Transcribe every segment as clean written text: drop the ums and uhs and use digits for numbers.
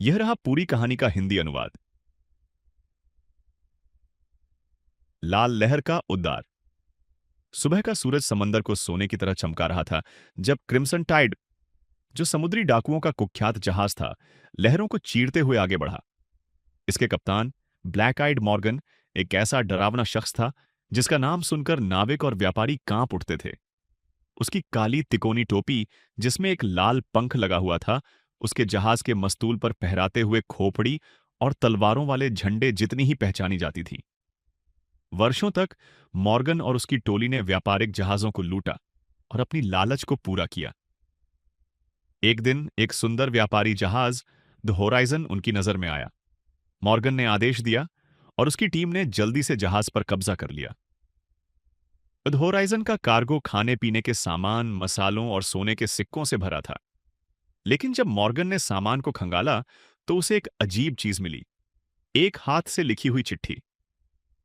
यह रहा पूरी कहानी का हिंदी अनुवाद। लाल लहर का उद्धार। सुबह का सूरज समंदर को सोने की तरह चमका रहा था जब क्रिम्सन टाइड, जो समुद्री डाकुओं का कुख्यात जहाज था, लहरों को चीरते हुए आगे बढ़ा। इसके कप्तान ब्लैक आइड मॉर्गन एक ऐसा डरावना शख्स था जिसका नाम सुनकर नाविक और व्यापारी कांप उठते थे। उसकी काली तिकोनी टोपी, जिसमें एक लाल पंख लगा हुआ था, उसके जहाज के मस्तूल पर फहराते हुए खोपड़ी और तलवारों वाले झंडे जितनी ही पहचानी जाती थी। वर्षों तक मॉर्गन और उसकी टोली ने व्यापारिक जहाजों को लूटा और अपनी लालच को पूरा किया। एक दिन एक सुंदर व्यापारी जहाज द होराइजन उनकी नजर में आया। मॉर्गन ने आदेश दिया और उसकी टीम ने जल्दी से जहाज पर कब्जा कर लिया। द होराइजन का कार्गो खाने पीने के सामान, मसालों और सोने के सिक्कों से भरा था। लेकिन जब मॉर्गन ने सामान को खंगाला तो उसे एक अजीब चीज मिली, एक हाथ से लिखी हुई चिट्ठी।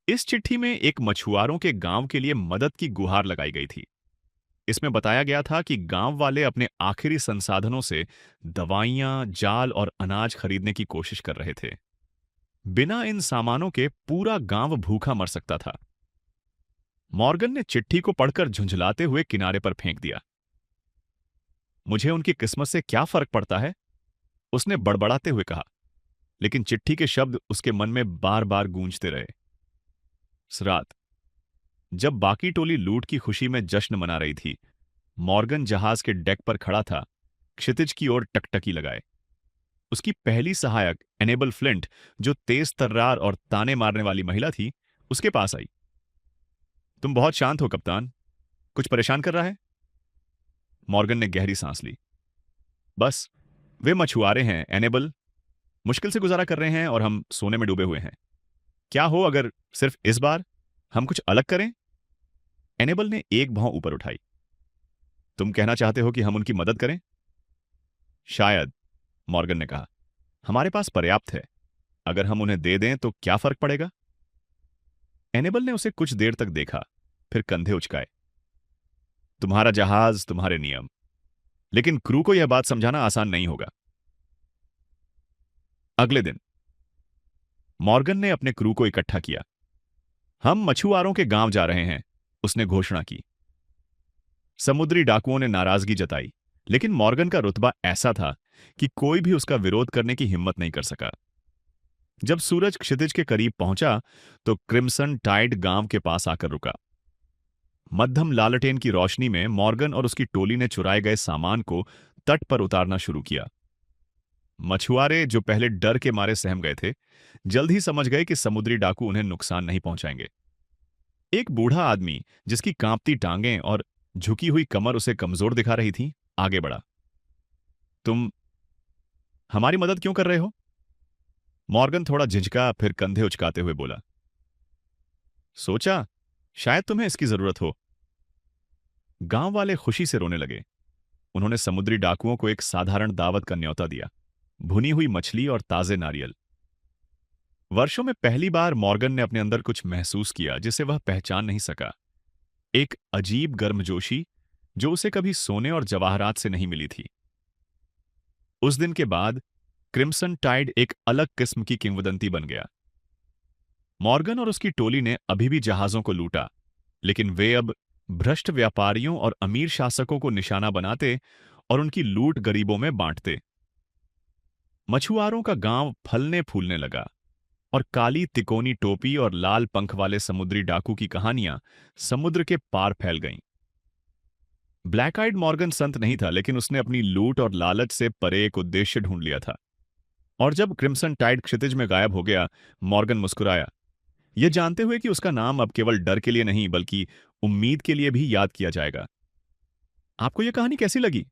इस चिट्ठी में एक मछुआरों के गांव के लिए मदद की गुहार लगाई गई थी। इसमें बताया गया था कि गांव वाले अपने आखिरी संसाधनों से दवाइयां, जाल और अनाज खरीदने की कोशिश कर रहे थे। बिना इन सामानों के पूरा गांव भूखा मर सकता था। मॉर्गन ने चिट्ठी को पढ़कर झुंझलाते हुए किनारे पर फेंक दिया। मुझे उनकी किस्मत से क्या फर्क पड़ता है, उसने बड़बड़ाते हुए कहा। लेकिन चिट्ठी के शब्द उसके मन में बार बार गूंजते रहे। इस रात जब बाकी टोली लूट की खुशी में जश्न मना रही थी, मॉर्गन जहाज के डेक पर खड़ा था, क्षितिज की ओर टकटकी लगाए। उसकी पहली सहायक एनेबल फ्लिंट, जो तेज तर्रार और ताने मारने वाली महिला थी, उसके पास आई। तुम बहुत शांत हो कप्तान, कुछ परेशान कर रहा है? मॉर्गन ने गहरी सांस ली। बस, वे मछुआरे हैं एनेबल, मुश्किल से गुजारा कर रहे हैं और हम सोने में डूबे हुए हैं। क्या हो अगर सिर्फ इस बार हम कुछ अलग करें? एनेबल ने एक भौं ऊपर उठाई। तुम कहना चाहते हो कि हम उनकी मदद करें? शायद, मॉर्गन ने कहा। हमारे पास पर्याप्त है। अगर हम उन्हें दे दें तो क्या फर्क पड़ेगा? एनेबल ने उसे कुछ देर तक देखा, फिर कंधे उचकाए। तुम्हारा जहाज, तुम्हारे नियम, लेकिन क्रू को यह बात समझाना आसान नहीं होगा। अगले दिन मॉर्गन ने अपने क्रू को इकट्ठा किया। हम मछुआरों के गांव जा रहे हैं, उसने घोषणा की। समुद्री डाकुओं ने नाराजगी जताई, लेकिन मॉर्गन का रुतबा ऐसा था कि कोई भी उसका विरोध करने की हिम्मत नहीं कर सका। जब सूरज क्षितिज के करीब पहुंचा तो क्रिम्सन टाइड गांव के पास आकर रुका। मध्यम लालटेन की रोशनी में मॉर्गन और उसकी टोली ने चुराए गए सामान को तट पर उतारना शुरू किया। मछुआरे, जो पहले डर के मारे सहम गए थे, जल्द ही समझ गए कि समुद्री डाकू उन्हें नुकसान नहीं पहुंचाएंगे। एक बूढ़ा आदमी, जिसकी कांपती टांगें और झुकी हुई कमर उसे कमजोर दिखा रही थी, आगे बढ़ा। तुम हमारी मदद क्यों कर रहे हो? मॉर्गन थोड़ा झिझका, फिर कंधे उचकाते हुए बोला। सोचा शायद तुम्हें इसकी जरूरत हो। गांव वाले खुशी से रोने लगे। उन्होंने समुद्री डाकुओं को एक साधारण दावत का न्योता दिया, भुनी हुई मछली और ताजे नारियल। वर्षों में पहली बार मॉर्गन ने अपने अंदर कुछ महसूस किया जिसे वह पहचान नहीं सका। एक अजीब गर्मजोशी जो उसे कभी सोने और जवाहरात से नहीं मिली थी। उस दिन के बाद क्रिम्सन टाइड एक अलग किस्म की किंवदंती बन गया। मॉर्गन और उसकी टोली ने अभी भी जहाजों को लूटा, लेकिन वे अब भ्रष्ट व्यापारियों और अमीर शासकों को निशाना बनाते और उनकी लूट गरीबों में बांटते। मछुआरों का गांव फलने फूलने लगा और काली तिकोनी टोपी और लाल पंख वाले समुद्री डाकू की कहानियां समुद्र के पार फैल गईं। ब्लैक आइड मॉर्गन संत नहीं था, लेकिन उसने अपनी लूट और लालच से परे एक उद्देश्य ढूंढ लिया था। और जब क्रिम्सन टाइड क्षितिज में गायब हो गया, मॉर्गन मुस्कुराया, यह जानते हुए कि उसका नाम अब केवल डर के लिए नहीं बल्कि उम्मीद के लिए भी याद किया जाएगा। आपको यह कहानी कैसी लगी?